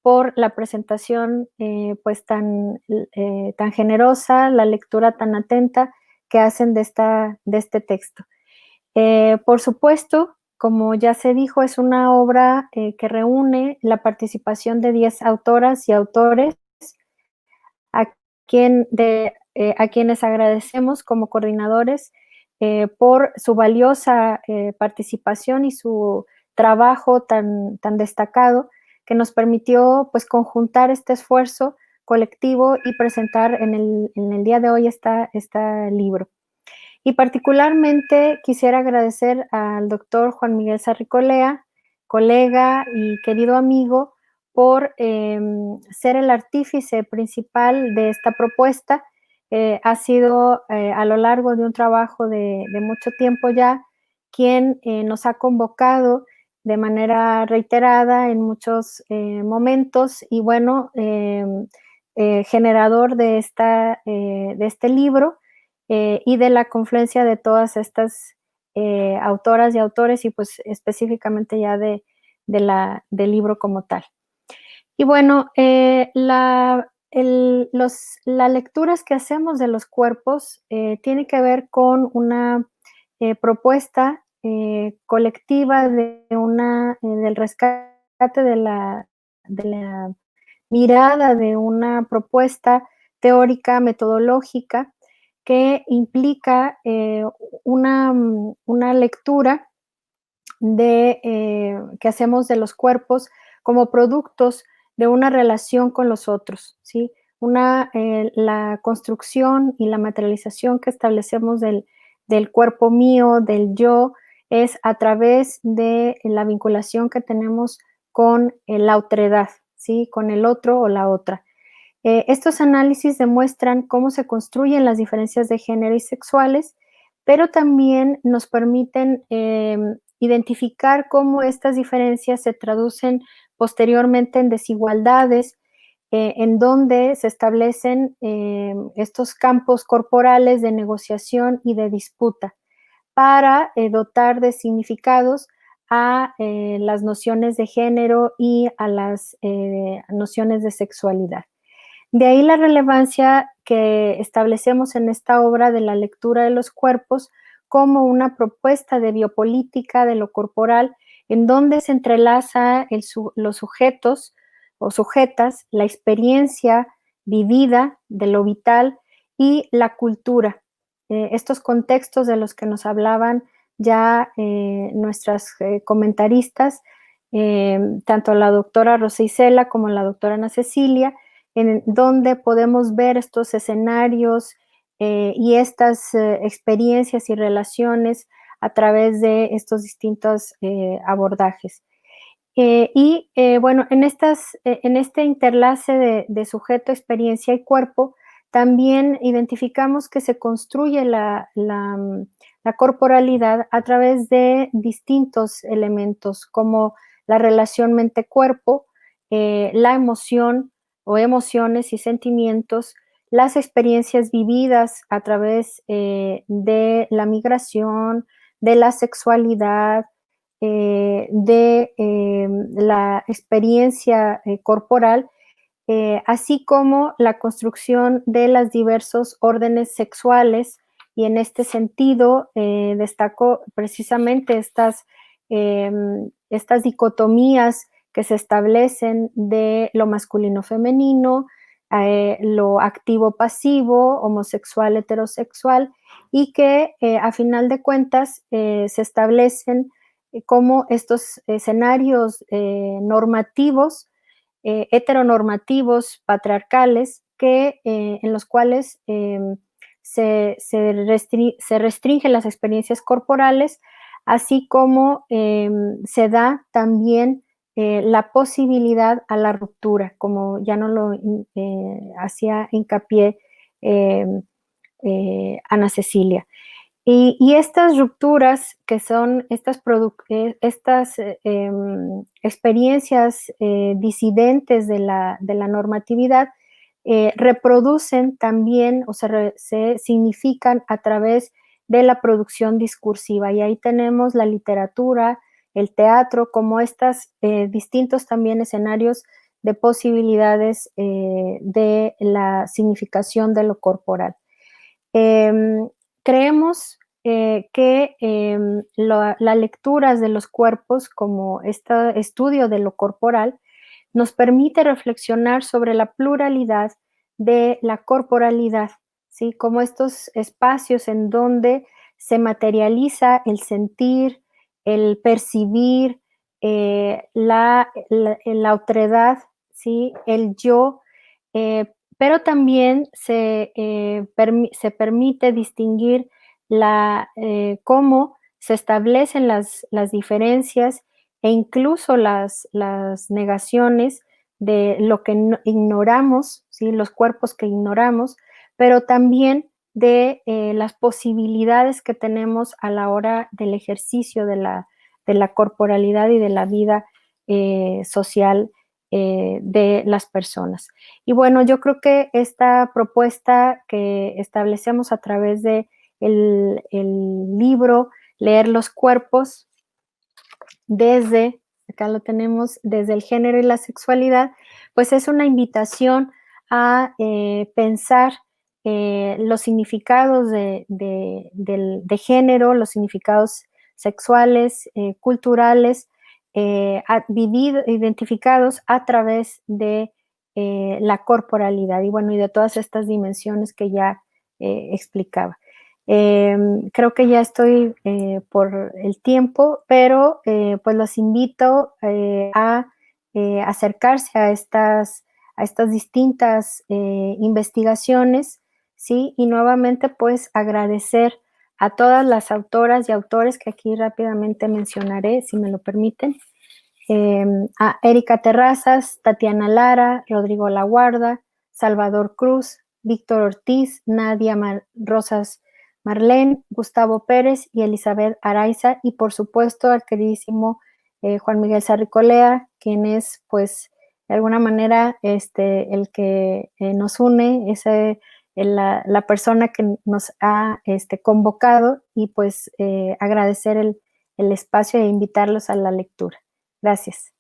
por la presentación pues tan generosa, la lectura tan atenta que hacen de este texto. Por supuesto, como ya se dijo, es una obra que reúne la participación de 10 autoras y autores a quienes agradecemos como coordinadores por su valiosa participación y su trabajo tan destacado que nos permitió pues conjuntar este esfuerzo colectivo y presentar en el día de hoy este libro. Y particularmente quisiera agradecer al doctor Juan Miguel Sarricolea, colega y querido amigo, por ser el artífice principal de esta propuesta. Ha sido a lo largo de un trabajo de mucho tiempo ya quien nos ha convocado de manera reiterada en muchos momentos y bueno, generador de este libro y de la confluencia de todas estas autoras y autores y pues específicamente ya del libro como tal. Y bueno, las lecturas que hacemos de los cuerpos tiene que ver con una propuesta colectiva del rescate de la mirada de una propuesta teórica, metodológica, que implica una lectura que hacemos de los cuerpos como productos de una relación con los otros, ¿sí? La construcción y la materialización que establecemos del cuerpo mío, del yo, es a través de la vinculación que tenemos con la otredad, ¿sí? Con el otro o la otra. Estos análisis demuestran cómo se construyen las diferencias de género y sexuales, pero también nos permiten identificar cómo estas diferencias se traducen posteriormente en desigualdades, en donde se establecen estos campos corporales de negociación y de disputa para dotar de significados a las nociones de género y a las nociones de sexualidad. De ahí la relevancia que establecemos en esta obra de la lectura de los cuerpos como una propuesta de biopolítica de lo corporal, en donde se entrelaza los sujetos o sujetas, la experiencia vivida de lo vital y la cultura. Estos contextos de los que nos hablaban ya nuestras comentaristas, tanto la doctora Rosa Isela como la doctora Ana Cecilia, en donde podemos ver estos escenarios y estas experiencias y relaciones a través de estos distintos abordajes. Bueno, en este interlace de sujeto, experiencia y cuerpo, también identificamos que se construye la corporalidad a través de distintos elementos, como la relación mente-cuerpo, la emoción o emociones y sentimientos, las experiencias vividas a través de la migración, de la sexualidad, de la experiencia corporal, así como la construcción de los diversos órdenes sexuales. Y en este sentido destaco precisamente estas dicotomías que se establecen de lo masculino-femenino, lo activo-pasivo, homosexual, heterosexual, y que a final de cuentas se establecen como estos escenarios normativos, heteronormativos, patriarcales, en los cuales se restringen las experiencias corporales, así como se da también la posibilidad a la ruptura, como ya no lo hacía hincapié Ana Cecilia. Y estas rupturas, que son estas experiencias disidentes de la normatividad, reproducen también o se significan a través de la producción discursiva. Y ahí tenemos la literatura, el teatro, como estos distintos también escenarios de posibilidades de la significación de lo corporal. Creemos que las lecturas de los cuerpos, como este estudio de lo corporal, nos permite reflexionar sobre la pluralidad de la corporalidad, ¿sí? Como estos espacios en donde se materializa el sentir, el percibir, la otredad, ¿sí? El yo, pero también se permite distinguir cómo se establecen las diferencias e incluso las negaciones de lo que ignoramos, ¿sí? Los cuerpos que ignoramos, pero también de las posibilidades que tenemos a la hora del ejercicio de la corporalidad y de la vida social de las personas. Y bueno, yo creo que esta propuesta que establecemos a través de el libro Leer los cuerpos, acá lo tenemos, desde el género y la sexualidad, pues es una invitación a pensar los significados de género, los significados sexuales, culturales, identificados a través de la corporalidad y bueno, y de todas estas dimensiones que ya explicaba. Creo que ya estoy por el tiempo, pero pues los invito a acercarse a estas distintas investigaciones, ¿sí? Y nuevamente pues agradecer a todas las autoras y autores que aquí rápidamente mencionaré, si me lo permiten, a Erika Terrazas, Tatiana Lara, Rodrigo Laguarda, Salvador Cruz, Víctor Ortiz, Nadia Rosas Marlén, Gustavo Pérez y Elizabeth Araiza, y por supuesto al queridísimo Juan Miguel Sarricolea, quien es pues de alguna manera el que nos une, es la persona que nos ha convocado, y pues agradecer el espacio e invitarlos a la lectura. Gracias.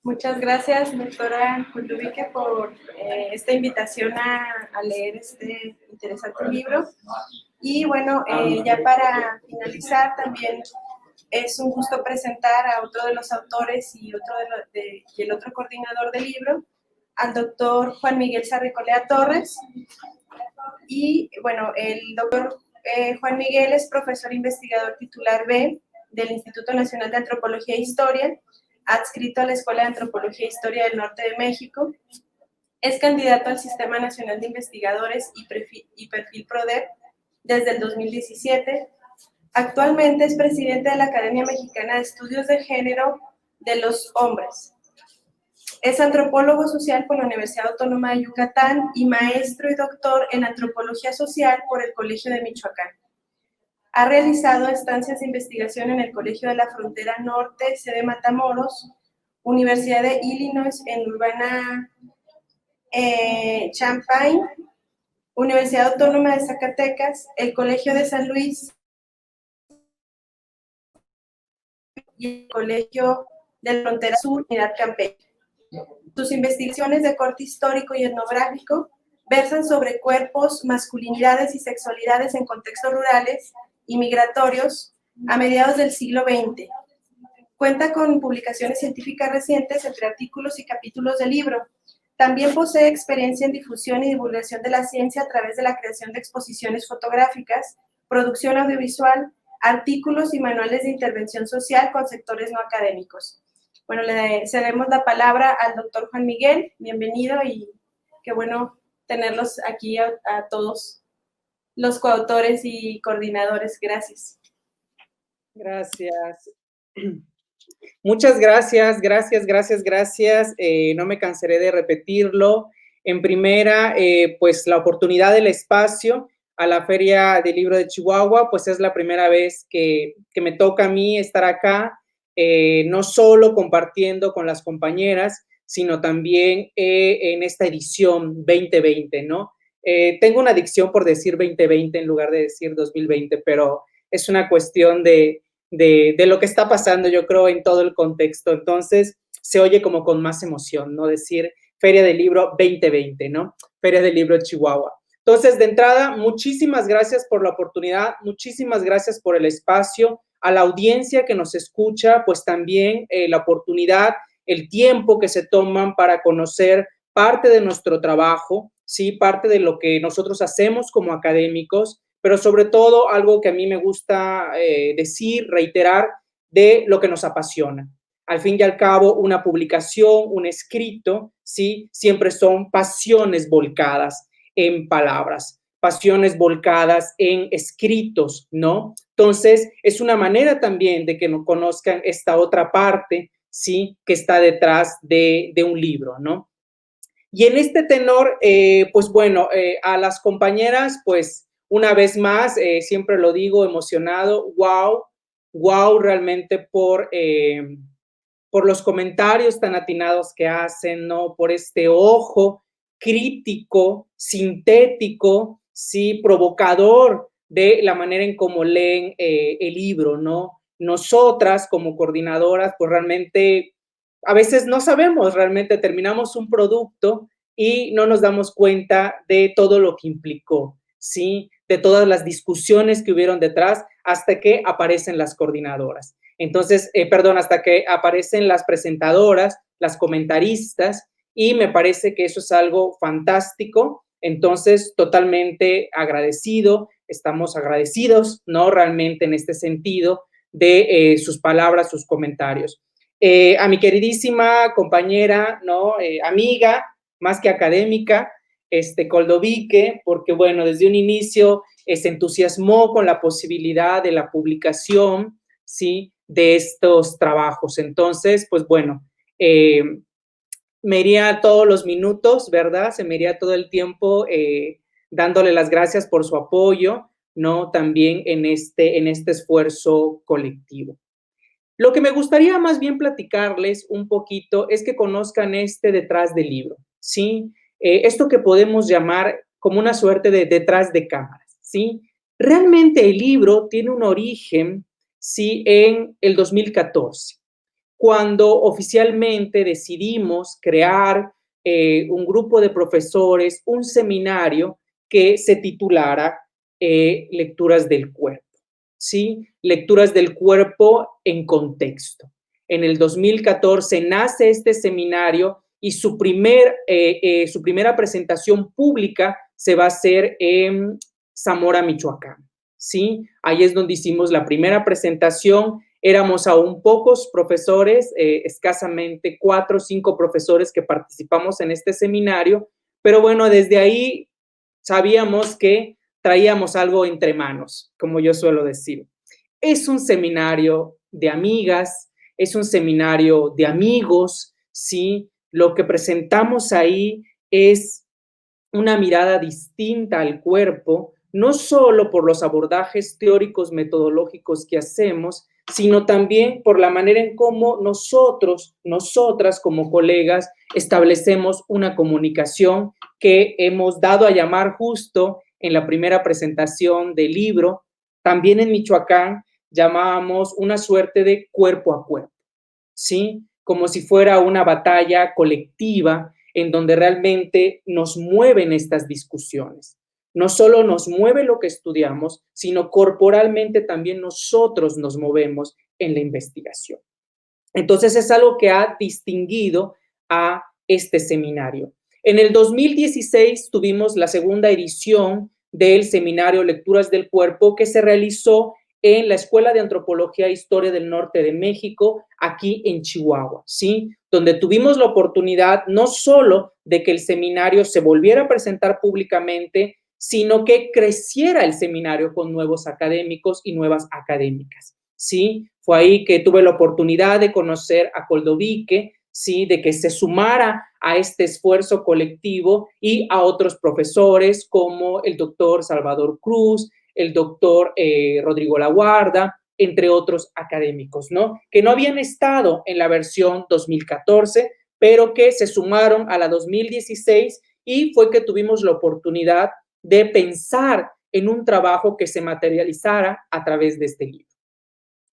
Muchas gracias, doctora Kultubique, por esta invitación a leer este interesante libro. Y bueno, ya para finalizar, también es un gusto presentar a otro de los autores y el otro coordinador del libro, al doctor Juan Miguel Sarricolea Torres. Y bueno, el doctor Juan Miguel es profesor investigador titular B del Instituto Nacional de Antropología e Historia, adscrito a la Escuela de Antropología e Historia del Norte de México. Es candidato al Sistema Nacional de Investigadores y Perfil PRODEP desde el 2017. Actualmente es presidente de la Academia Mexicana de Estudios de Género de los Hombres. Es antropólogo social por la Universidad Autónoma de Yucatán y maestro y doctor en Antropología Social por el Colegio de Michoacán. Ha realizado estancias de investigación en el Colegio de la Frontera Norte, sede Matamoros, Universidad de Illinois en Urbana-Champaign, Universidad Autónoma de Zacatecas, el Colegio de San Luis y el Colegio de la Frontera Sur, Unidad Campeche. Sus investigaciones de corte histórico y etnográfico versan sobre cuerpos, masculinidades y sexualidades en contextos rurales y migratorios a mediados del siglo XX. Cuenta con publicaciones científicas recientes entre artículos y capítulos del libro. También posee experiencia en difusión y divulgación de la ciencia a través de la creación de exposiciones fotográficas, producción audiovisual, artículos y manuales de intervención social con sectores no académicos. Bueno, le cedemos la palabra al doctor Juan Miguel. Bienvenido y qué bueno tenerlos aquí a todos los coautores y coordinadores. Gracias. Gracias. Muchas gracias, gracias. No me cansaré de repetirlo. En primera, pues la oportunidad del espacio a la Feria del Libro de Chihuahua, pues es la primera vez que me toca a mí estar acá, no solo compartiendo con las compañeras, sino también en esta edición 2020, ¿no? Tengo una adicción por decir 2020 en lugar de decir 2020, pero es una cuestión de lo que está pasando, yo creo, en todo el contexto. Entonces, se oye como con más emoción, ¿no? Decir Feria del Libro 2020, ¿no? Feria del Libro de Chihuahua. Entonces, de entrada, muchísimas gracias por la oportunidad, muchísimas gracias por el espacio, a la audiencia que nos escucha, pues también la oportunidad, el tiempo que se toman para conocer parte de nuestro trabajo, ¿sí? Parte de lo que nosotros hacemos como académicos, pero sobre todo algo que a mí me gusta decir, reiterar, de lo que nos apasiona. Al fin y al cabo, una publicación, un escrito, ¿sí? Siempre son pasiones volcadas en palabras, pasiones volcadas en escritos, ¿no? Entonces, es una manera también de que nos conozcan esta otra parte, ¿sí? Que está detrás de un libro, ¿no? Y en este tenor, pues bueno, a las compañeras, pues una vez más, siempre lo digo emocionado, wow realmente por los comentarios tan atinados que hacen, ¿no? Por este ojo crítico, sintético, sí, provocador de la manera en cómo leen el libro, ¿no? Nosotras como coordinadoras, pues realmente a veces no sabemos, realmente terminamos un producto y no nos damos cuenta de todo lo que implicó, ¿sí? De todas las discusiones que hubieron detrás hasta que aparecen las coordinadoras. Entonces, hasta que aparecen las presentadoras, las comentaristas, y me parece que eso es algo fantástico. Entonces, totalmente agradecido, estamos agradecidos, ¿no? Realmente en este sentido de sus palabras, sus comentarios. A mi queridísima compañera, ¿no? Amiga, más que académica, Coldovique, porque bueno, desde un inicio se entusiasmó con la posibilidad de la publicación, ¿sí? De estos trabajos. Entonces, pues bueno, me iría todos los minutos, ¿verdad? Se me iría todo el tiempo dándole las gracias por su apoyo, ¿no? También en este esfuerzo colectivo. Lo que me gustaría más bien platicarles un poquito es que conozcan detrás del libro, ¿sí? Esto que podemos llamar como una suerte de detrás de cámaras, ¿sí? Realmente el libro tiene un origen, ¿sí? En el 2014, cuando oficialmente decidimos crear un grupo de profesores, un seminario que se titulara Lecturas del Cuerpo. ¿Sí? Lecturas del cuerpo en contexto. En el 2014 nace este seminario y su primera presentación pública se va a hacer en Zamora, Michoacán. ¿Sí? Ahí es donde hicimos la primera presentación. Éramos aún pocos profesores, escasamente 4 o 5 profesores que participamos en este seminario, pero bueno, desde ahí sabíamos que traíamos algo entre manos, como yo suelo decir. Es un seminario de amigas, es un seminario de amigos, ¿sí? Lo que presentamos ahí es una mirada distinta al cuerpo, no solo por los abordajes teóricos metodológicos que hacemos, sino también por la manera en cómo nosotras como colegas establecemos una comunicación que hemos dado a llamar justo en la primera presentación del libro. También en Michoacán llamábamos una suerte de cuerpo a cuerpo, ¿sí? Como si fuera una batalla colectiva en donde realmente nos mueven estas discusiones. No solo nos mueve lo que estudiamos, sino corporalmente también nosotros nos movemos en la investigación. Entonces es algo que ha distinguido a este seminario. En el 2016 tuvimos la segunda edición del seminario Lecturas del Cuerpo, que se realizó en la Escuela de Antropología e Historia del Norte de México, aquí en Chihuahua, ¿sí? Donde tuvimos la oportunidad no solo de que el seminario se volviera a presentar públicamente, sino que creciera el seminario con nuevos académicos y nuevas académicas, ¿sí? Fue ahí que tuve la oportunidad de conocer a Coldovique, ¿sí? De que se sumara a este esfuerzo colectivo y a otros profesores como el doctor Salvador Cruz, el doctor Rodrigo Laguarda, entre otros académicos, ¿no? Que no habían estado en la versión 2014, pero que se sumaron a la 2016 y fue que tuvimos la oportunidad de pensar en un trabajo que se materializara a través de este libro.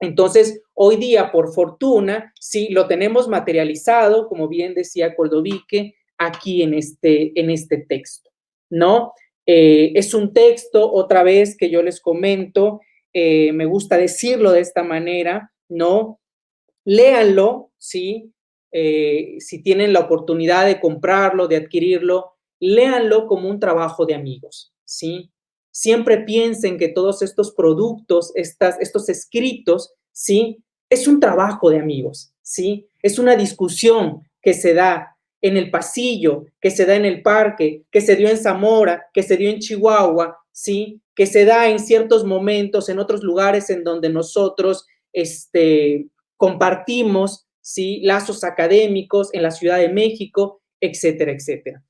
Entonces, hoy día, por fortuna, sí lo tenemos materializado, como bien decía Coldovique, aquí en este texto, ¿no? Es un texto, otra vez, que yo les comento, me gusta decirlo de esta manera, ¿no? Léanlo, ¿sí? Si tienen la oportunidad de comprarlo, de adquirirlo, léanlo como un trabajo de amigos, ¿sí? Siempre piensen que todos estos productos, estos escritos, ¿sí? Es un trabajo de amigos, ¿sí? Es una discusión que se da en el pasillo, que se da en el parque, que se dio en Zamora, que se dio en Chihuahua, ¿sí? Que se da en ciertos momentos, en otros lugares en donde nosotros compartimos, ¿sí? Lazos académicos en la Ciudad de México, etcétera, etcétera.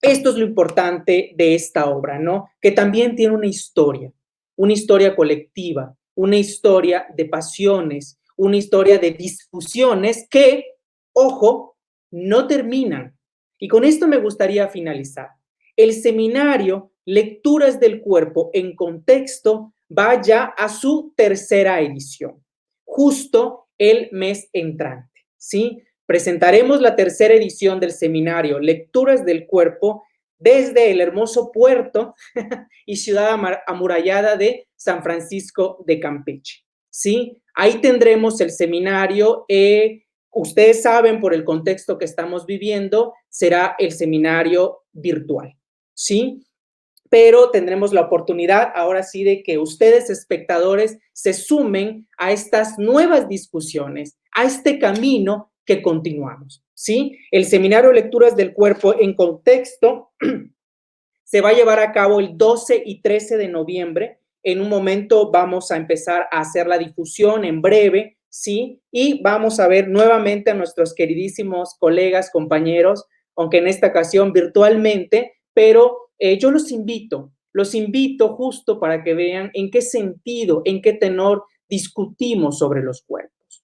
Esto es lo importante de esta obra, ¿no? Que también tiene una historia colectiva, una historia de pasiones, una historia de discusiones que, ojo, no terminan. Y con esto me gustaría finalizar. El seminario Lecturas del Cuerpo en Contexto va ya a su tercera edición, justo el mes entrante, ¿sí? Presentaremos la tercera edición del seminario Lecturas del Cuerpo desde el hermoso puerto y ciudad amurallada de San Francisco de Campeche, ¿sí? Ahí tendremos el seminario, ustedes saben por el contexto que estamos viviendo, será el seminario virtual, ¿sí? Pero tendremos la oportunidad ahora sí de que ustedes, espectadores, se sumen a estas nuevas discusiones, a este camino que continuamos, ¿sí? El seminario Lecturas del Cuerpo en Contexto se va a llevar a cabo el 12 y 13 de noviembre. En un momento vamos a empezar a hacer la difusión en breve, ¿sí? Y vamos a ver nuevamente a nuestros queridísimos colegas, compañeros, aunque en esta ocasión virtualmente, pero yo los invito justo para que vean en qué sentido, en qué tenor discutimos sobre los cuerpos,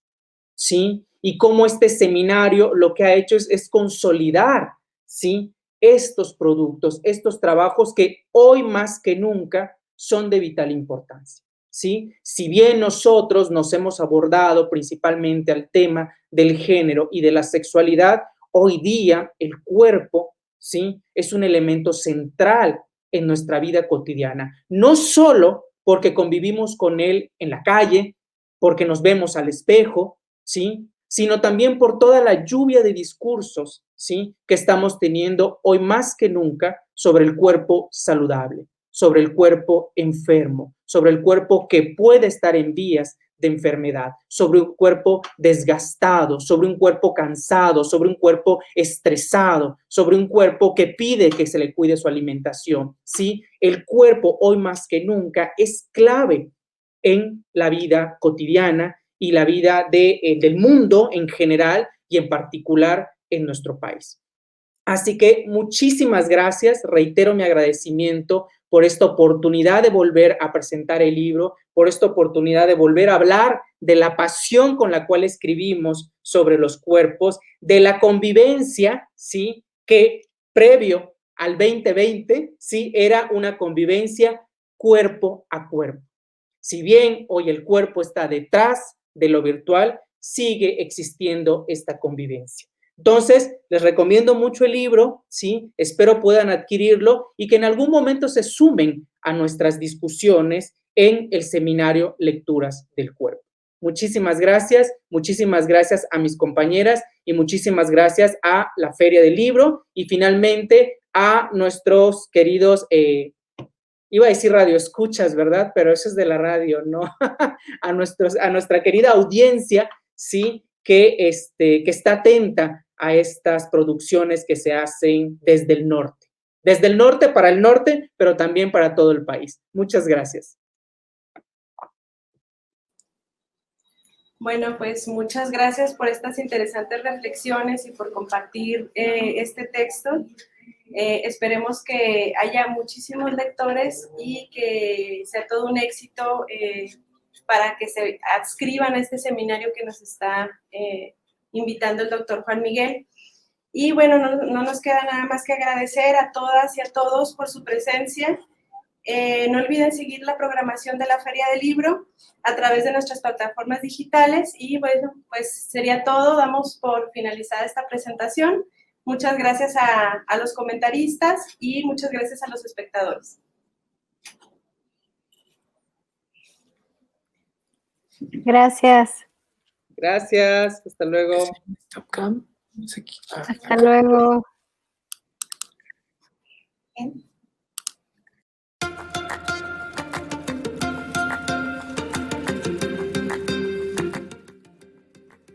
¿sí? Y cómo este seminario lo que ha hecho es consolidar, ¿sí? Estos productos, estos trabajos que hoy más que nunca son de vital importancia, ¿sí? Si bien nosotros nos hemos abordado principalmente al tema del género y de la sexualidad, hoy día el cuerpo, ¿sí? Es un elemento central en nuestra vida cotidiana, no solo porque convivimos con él en la calle, porque nos vemos al espejo, ¿sí? Sino también por toda la lluvia de discursos, ¿sí? Que estamos teniendo hoy más que nunca sobre el cuerpo saludable, sobre el cuerpo enfermo, sobre el cuerpo que puede estar en vías de enfermedad, sobre un cuerpo desgastado, sobre un cuerpo cansado, sobre un cuerpo estresado, sobre un cuerpo que pide que se le cuide su alimentación, ¿sí? El cuerpo hoy más que nunca es clave en la vida cotidiana y la vida del mundo en general y en particular en nuestro país. Así que muchísimas gracias, reitero mi agradecimiento por esta oportunidad de volver a presentar el libro, por esta oportunidad de volver a hablar de la pasión con la cual escribimos sobre los cuerpos, de la convivencia, ¿sí? Que previo al 2020, ¿sí? Era una convivencia cuerpo a cuerpo. Si bien hoy el cuerpo está detrás de lo virtual, sigue existiendo esta convivencia. Entonces, les recomiendo mucho el libro, ¿sí? Espero puedan adquirirlo y que en algún momento se sumen a nuestras discusiones en el seminario Lecturas del Cuerpo. Muchísimas gracias a mis compañeras y muchísimas gracias a la Feria del Libro y finalmente a nuestros queridos, iba a decir radioescuchas, ¿verdad? Pero eso es de la radio, ¿no? a nuestra querida audiencia, ¿sí? Que está atenta a estas producciones que se hacen desde el norte. Desde el norte para el norte, pero también para todo el país. Muchas gracias. Bueno, pues muchas gracias por estas interesantes reflexiones y por compartir este texto. Esperemos que haya muchísimos lectores y que sea todo un éxito para que se adscriban a este seminario que nos está invitando el doctor Juan Miguel. Y bueno, no nos queda nada más que agradecer a todas y a todos por su presencia. No olviden seguir la programación de la Feria del Libro a través de nuestras plataformas digitales y bueno, pues sería todo. Damos por finalizada esta presentación. Muchas gracias a los comentaristas y muchas gracias a los espectadores. Gracias. Gracias, hasta luego. Hasta luego. Bien.